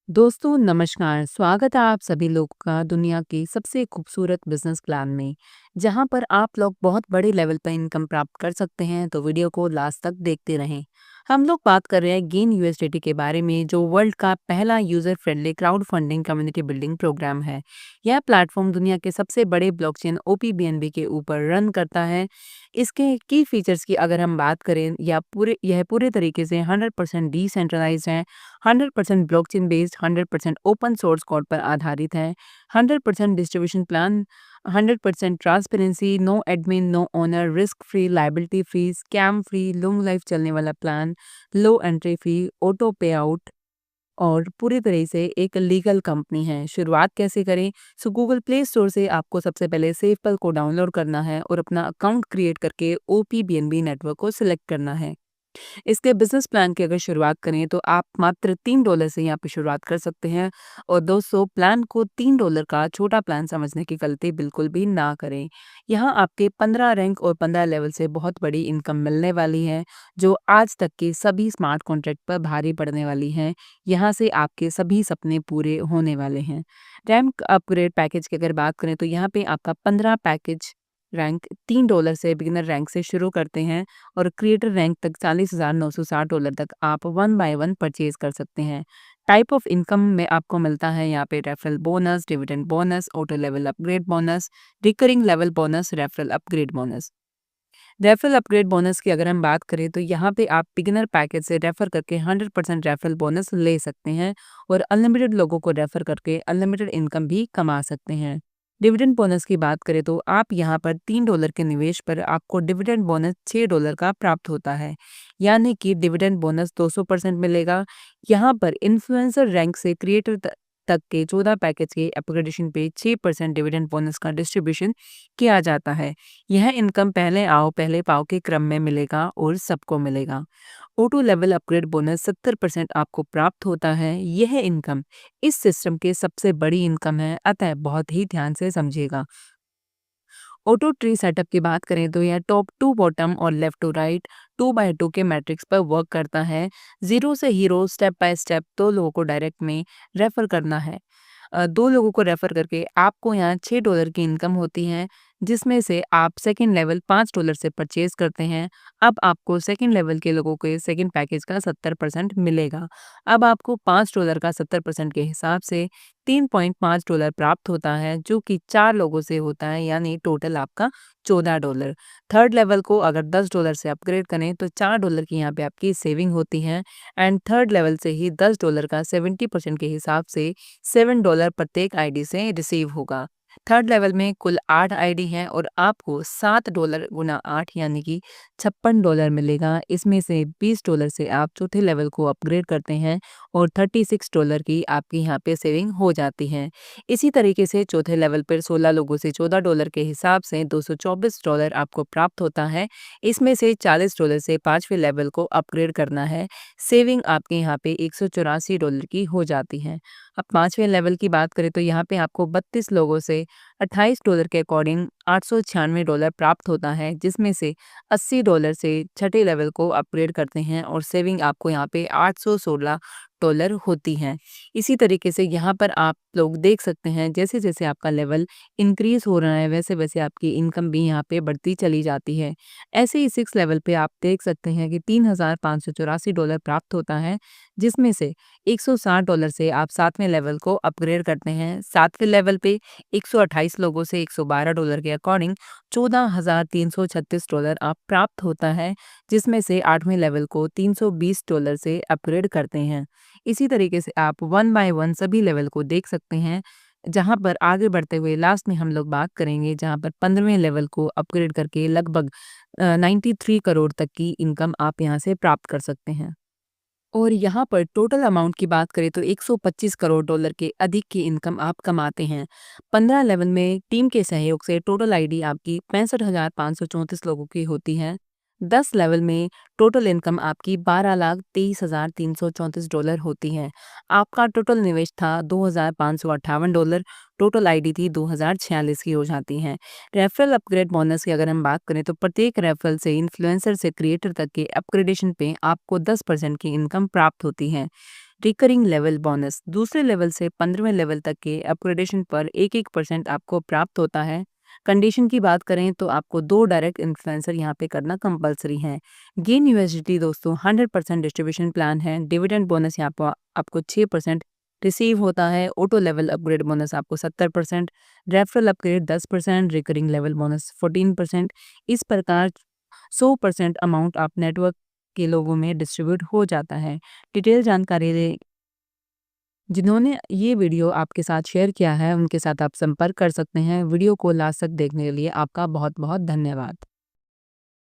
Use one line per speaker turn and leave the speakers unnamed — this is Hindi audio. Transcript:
दोस्तों नमस्कार, स्वागत है आप सभी लोगों का दुनिया की सबसे खूबसूरत बिजनेस प्लान में, जहां पर आप लोग बहुत बड़े लेवल पर इनकम प्राप्त कर सकते हैं। तो वीडियो को लास्ट तक देखते रहें। हम लोग बात कर रहे हैं गेन यूएसडीटी के बारे में, जो वर्ल्ड का पहला user friendly crowd funding community building programme है। यह प्लेटफॉर्म दुनिया के सबसे बड़े ब्लॉकचेन ओपीबीएनबी के ऊपर रन करता है। इसके की फीचर्स की अगर हम बात करें, यह पूरे तरीके से 100% डिसेंट्रलाइज्ड है, 100% blockchain based, 100% open source code पर आधारित है, 100% distribution plan, 100% transparency, no admin, no owner, risk free, liability free, scam free, long life चलने वाला plan, low entry fee, auto pay out और पूरी तरह से एक लीगल कंपनी है। शुरुआत कैसे करें? गूगल प्ले स्टोर से आपको सबसे पहले सेफपल को डाउनलोड करना है और अपना अकाउंट क्रिएट करके ओपीबीएनबी नेटवर्क को सिलेक्ट करना है। इसके बिजनेस प्लान की अगर शुरुआत करें तो आप मात्र $3 से यहाँ पे शुरुआत कर सकते हैं। और दोस्तों, प्लान को $3 का छोटा प्लान समझने की गलती बिल्कुल भी ना करें। यहाँ आपके 15 रैंक और 15 लेवल से बहुत बड़ी इनकम मिलने वाली है, जो आज तक के सभी स्मार्ट कॉन्ट्रैक्ट पर भारी पड़ने वाली है। यहाँ से आपके सभी सपने पूरे होने वाले हैं। रैंक अपग्रेड पैकेज की अगर बात करें तो यहाँ पे आपका 15 पैकेज रैंक $3 से बिगिनर रैंक से शुरू करते हैं और क्रिएटर रैंक तक $40,960 तक आप वन बाय वन परचेज कर सकते हैं। टाइप ऑफ इनकम में आपको मिलता है यहाँ पे referral bonus, dividend bonus, auto level upgrade bonus, recurring level bonus, referral upgrade bonus. Referral upgrade bonus की अगर हम बात करें तो यहाँ पे आप बिगिनर पैकेज से रेफर करके 100% रेफरल बोनस ले सकते हैं और अनलिमिटेड लोगों को रेफर करके अनलिमिटेड इनकम भी कमा सकते हैं। डिविडेंड बोनस की बात करें तो आप यहाँ पर $3 के निवेश पर आपको डिविडेंड बोनस $6 का प्राप्त होता है, यानी कि डिविडेंड बोनस 200% मिलेगा। यहाँ पर इन्फ्लुएंसर रैंक से क्रिएटर तक के 14 पैकेज के अपग्रेडेशन पे 6% डिविडेंड बोनस का डिस्ट्रीब्यूशन किया जाता है। यह इनकम पहले आओ पहले पाओ के क्रम में मिलेगा और सबको मिलेगा। ऑटो लेवल अपग्रेड बोनस 70% आपको प्राप्त होता है। यह इनकम इस सिस्टम के सबसे बड़ी इनकम है, अतः बहुत ही ध्यान से समझिएगा। ऑटो ट्री सेटअप की बात करें तो यह टॉप टू बॉटम और लेफ्ट टू राइट 2x2 के मैट्रिक्स पर वर्क करता है। जीरो से हीरो स्टेप बाय स्टेप दो लोगों को डायरेक्ट में रेफर करना है। दो लोगों को रेफर करके आपको यहाँ $6 की इनकम होती है, जिसमें से आप सेकंड लेवल $5 से परचेज करते हैं। अब आपको सेकंड लेवल के लोगों के सेकंड पैकेज का 70% मिलेगा। अब आपको $5 का 70% के हिसाब से $3.5 प्राप्त होता है, जो कि 4 लोगों से होता है, यानी टोटल आपका $14। थर्ड लेवल को अगर $10 से अपग्रेड करें तो $4 की यहाँ पे आपकी सेविंग होती है। एंड थर्ड लेवल से ही $10 का 70% के हिसाब से $7 प्रत्येक आईडी से रिसीव होगा। थर्ड लेवल में कुल 8 आईडी हैं और आपको $7 गुना 8 यानी कि $56 मिलेगा। इसमें से $20 से आप चौथे लेवल को अपग्रेड करते हैं और $36 की आपकी यहाँ पे सेविंग हो जाती है। इसी तरीके से चौथे लेवल पर 16 लोगों से $14 के हिसाब से $224 आपको प्राप्त होता है। इसमें से $40 से पाँचवें लेवल को अपग्रेड करना है। सेविंग आपके यहाँ पे $184 की हो जाती है। अब पाँचवें लेवल की बात करें तो यहाँ पे आपको 32 लोगों से $28 के अकॉर्डिंग $896 प्राप्त होता है, जिसमें से $80 से छठे लेवल को अपग्रेड करते हैं और सेविंग आपको यहाँ पे $816 होती है। इसी तरीके से यहाँ पर आप लोग देख सकते हैं, जैसे जैसे आपका लेवल इंक्रीज हो रहा है वैसे वैसे आपकी इनकम भी यहाँ पे बढ़ती चली जाती है। ऐसे ही 6 लेवल पे आप देख सकते हैं कि $3,584 प्राप्त होता है, जिसमें से $160 से आप 7वें लेवल को अपग्रेड करते हैं। 7वें लेवल पे 128 लोगों से $112 के अकॉर्डिंग $14,336 आप प्राप्त होता है, जिसमें से 8वें लेवल को $320 से अपग्रेड करते हैं। इसी तरीके से आप वन बाय वन सभी लेवल को देख सकते हैं, जहाँ पर आगे बढ़ते हुए लास्ट में हम लोग बात करेंगे, जहाँ पर 15वें लेवल को अपग्रेड करके लगभग 93 करोड़ तक की इनकम आप यहाँ से प्राप्त कर सकते हैं। और यहाँ पर टोटल अमाउंट की बात करें तो $125 करोड़ के अधिक की इनकम आप कमाते हैं। 15 लेवल में टीम के सहयोग से टोटल आईडी आपकी 65,534 लोगों की होती है। 10 लेवल में टोटल इनकम आपकी $12,23,334 होती है। आपका टोटल निवेश था $2,558, टोटल आईडी थी 2,046 की हो जाती है। रेफरल अपग्रेड बोनस की अगर हम बात करें तो प्रत्येक रेफरल से इन्फ्लुएंसर से क्रिएटर तक के अपग्रेडेशन पे आपको 10% की इनकम प्राप्त होती है। रिकरिंग लेवल बोनस दूसरे लेवल से 15वें लेवल तक के अपग्रेडेशन पर 1% आपको प्राप्त होता है। कंडीशन की बात करें तो आपको 2 डायरेक्ट इन्फ्लुएंसर यहाँ पे करना कंपलसरी है। गेन यूएसडीटी दोस्तों 100% डिस्ट्रीब्यूशन प्लान है। डिविडेंड बोनस यहाँ पर आपको 6% रिसीव होता है। ऑटो लेवल अपग्रेड बोनस आपको 70%, referral upgrade 10%, recurring level bonus 14%। इस प्रकार 100% अमाउंट आप नेटवर्क के लोगों में डिस्ट्रीब्यूट हो जाता है। डिटेल जानकारी जिन्होंने ये वीडियो आपके साथ शेयर किया है, उनके साथ आप संपर्क कर सकते हैं। वीडियो को लास्ट तक देखने के लिए आपका बहुत-बहुत धन्यवाद।